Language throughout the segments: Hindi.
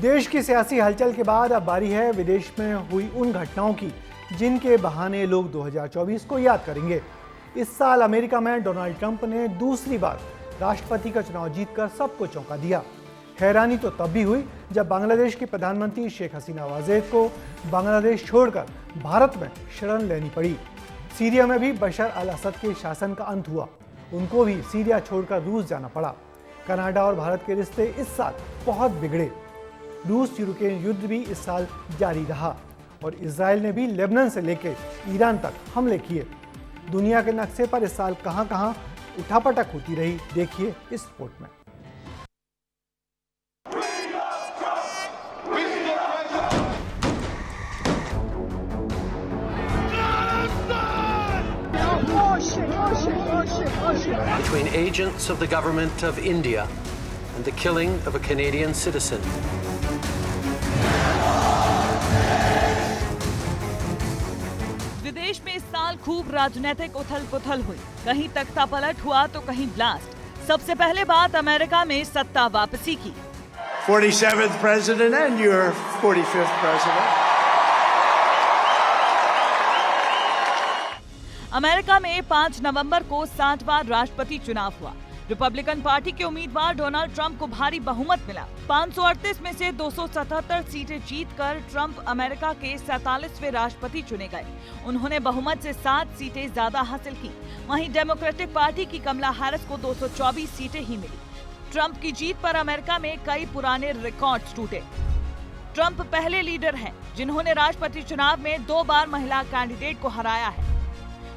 देश की सियासी हलचल के बाद अब बारी है विदेश में हुई उन घटनाओं की जिनके बहाने लोग 2024 को याद करेंगे। इस साल अमेरिका में डोनाल्ड ट्रंप ने दूसरी बार राष्ट्रपति का चुनाव जीतकर सबको चौंका दिया। हैरानी तो तब भी हुई जब बांग्लादेश की प्रधानमंत्री शेख हसीना वाजेद को बांग्लादेश छोड़कर भारत में शरण लेनी पड़ी। सीरिया में भी बशर अल असद के शासन का अंत हुआ, उनको भी सीरिया छोड़कर रूस जाना पड़ा। कनाडा और भारत के रिश्ते इस साल बहुत बिगड़े। रूस यूक्रेन युद्ध भी इस साल जारी रहा और इजराइल ने भी लेबनान से लेकर ईरान तक हमले किए। दुनिया के नक्शे पर इस साल कहां-कहां उठापटक होती रही, देखिए इस रिपोर्ट में। Between agents of the government of India and the killing of a Canadian citizen. विदेश में इस साल खूब राजनीतिक उथल-पुथल हुई। कहीं तख्ता पलट हुआ तो कहीं ब्लास्ट। सबसे पहले बात अमेरिका में सत्ता वापसी की। 47th president and your 45th president. America में 5 नवंबर को 60वां राष्ट्रपति चुनाव हुआ। रिपब्लिकन पार्टी के उम्मीदवार डोनाल्ड ट्रंप को भारी बहुमत मिला। 538 में से 277 सीटें जीतकर ट्रंप अमेरिका के 47वें राष्ट्रपति चुने गए। उन्होंने बहुमत से 7 सीटें ज्यादा हासिल की। वहीं डेमोक्रेटिक पार्टी की कमला हैरिस को 224 सीटें ही मिली। ट्रंप की जीत पर अमेरिका में कई पुराने रिकॉर्ड्स टूटे। ट्रंप पहले लीडर हैं जिन्होंने राष्ट्रपति चुनाव में 2 बार महिला कैंडिडेट को हराया है।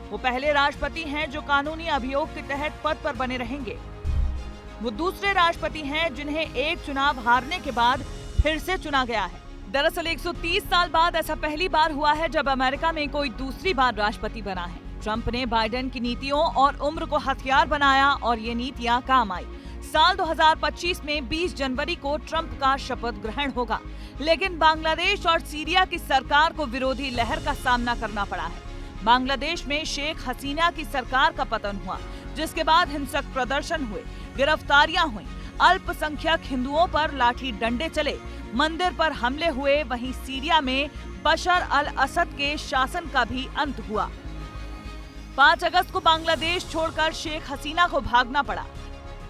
वो पहले राष्ट्रपति हैं जो कानूनी अभियोग के तहत पद पर बने रहेंगे। वो दूसरे राष्ट्रपति हैं जिन्हें एक चुनाव हारने के बाद फिर से चुना गया है। दरअसल 130 साल बाद ऐसा पहली बार हुआ है जब अमेरिका में कोई दूसरी बार राष्ट्रपति बना है। ट्रंप ने बाइडेन की नीतियों और उम्र को हथियार बनाया और ये नीतियां काम आई। साल 2025 में 20 जनवरी को ट्रंप का शपथ ग्रहण होगा, लेकिन बांग्लादेश और सीरिया की सरकार को विरोधी लहर का सामना करना पड़ा है। बांग्लादेश में शेख हसीना की सरकार का पतन हुआ, जिसके बाद हिंसक प्रदर्शन हुए, गिरफ्तारियां हुई, अल्पसंख्यक हिंदुओं पर लाठी डंडे चले, मंदिर पर हमले हुए। वहीं सीरिया में बशर अल असद के शासन का भी अंत हुआ। 5 अगस्त को बांग्लादेश छोड़कर शेख हसीना को भागना पड़ा।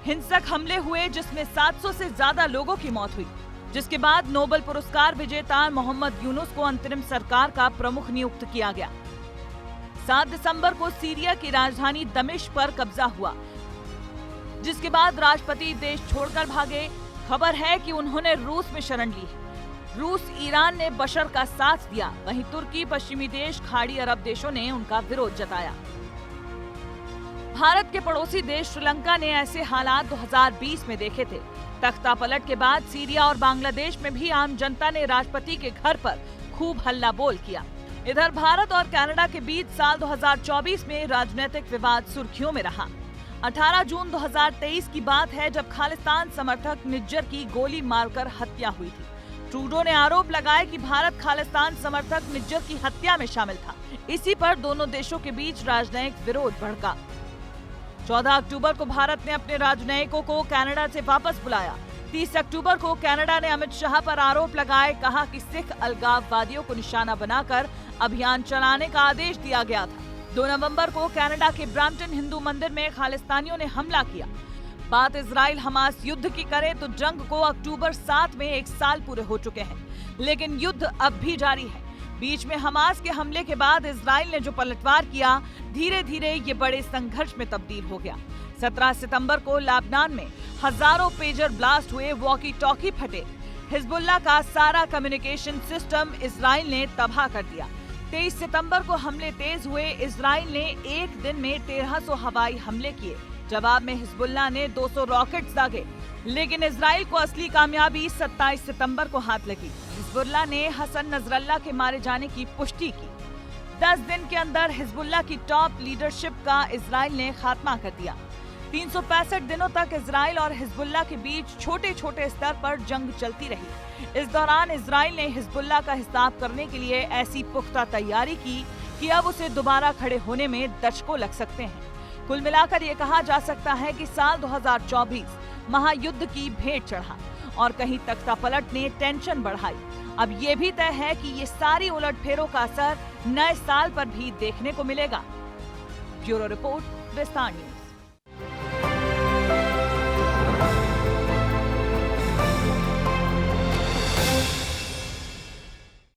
हिंसक हमले हुए जिसमें 700 से ज्यादा लोगों की मौत हुई, जिसके बाद नोबेल पुरस्कार विजेता मोहम्मद यूनुस को अंतरिम सरकार का प्रमुख नियुक्त किया गया। 7 दिसंबर को सीरिया की राजधानी दमिश्क पर कब्जा हुआ, जिसके बाद राष्ट्रपति देश छोड़कर भागे। खबर है कि उन्होंने रूस में शरण ली है। रूस ईरान ने बशर का साथ दिया, वहीं तुर्की, पश्चिमी देश, खाड़ी अरब देशों ने उनका विरोध जताया। भारत के पड़ोसी देश श्रीलंका ने ऐसे हालात 2020 में देखे थे। तख्ता पलट के बाद सीरिया और बांग्लादेश में भी आम जनता ने राष्ट्रपति के घर पर खूब हल्ला बोल किया। इधर भारत और कनाडा के बीच साल 2024 में राजनीतिक विवाद सुर्खियों में रहा। 18 जून 2023 की बात है जब खालिस्तान समर्थक निज्जर की गोली मारकर हत्या हुई थी। ट्रूडो ने आरोप लगाया कि भारत खालिस्तान समर्थक निज्जर की हत्या में शामिल था। इसी पर दोनों देशों के बीच राजनयिक विरोध भड़का। 14 अक्टूबर को भारत ने अपने राजनयिकों को कनाडा से वापस बुलाया। 30 अक्टूबर को कनाडा ने अमित शाह पर आरोप लगाए, कहा कि सिख अलगाववादियों को निशाना बनाकर अभियान चलाने का आदेश दिया गया था। 2 नवंबर को कनाडा के ब्रैम्पटन हिंदू मंदिर में खालिस्तानियों ने हमला किया। बात इजराइल हमास युद्ध की करें तो जंग को अक्टूबर 7 में 1 साल पूरे हो चुके हैं, लेकिन युद्ध अब भी जारी है। बीच में हमास के हमले के बाद इजराइल ने जो पलटवार किया, धीरे धीरे ये बड़े संघर्ष में तब्दील हो गया। 17 सितंबर को लेबनान में हजारों पेजर ब्लास्ट हुए, वॉकी टॉकी फटे। हिजबुल्लाह का सारा कम्युनिकेशन सिस्टम इजराइल ने तबाह कर दिया। 23 सितंबर को हमले तेज हुए। इजराइल ने एक दिन में 1300 हवाई हमले किए। जवाब में हिजबुल्लाह ने 200 रॉकेट्स दागे, लेकिन इजराइल को असली कामयाबी 27 सितंबर को हाथ लगी। हिजबुल्लाह ने हसन नजरल्लाह के मारे जाने की पुष्टि की। 10 दिन के अंदर हिजबुल्लाह की टॉप लीडरशिप का इजराइल ने खात्मा कर दिया। 365 दिनों तक इजराइल और हिजबुल्लाह के बीच छोटे छोटे स्तर पर जंग चलती रही। इस दौरान इजराइल ने हिजबुल्लाह का हिसाब करने के लिए ऐसी पुख्ता तैयारी की कि अब उसे दोबारा खड़े होने में दशकों लग सकते हैं। कुल मिलाकर ये कहा जा सकता है कि साल 2024 महायुद्ध की भेंट चढ़ा और कहीं तख्तापलट ने टेंशन बढ़ाई। अब ये भी तय है कि ये सारी उलटफेरों का असर नए साल पर भी देखने को मिलेगा। ब्यूरो रिपोर्ट, विस्तार न्यूज।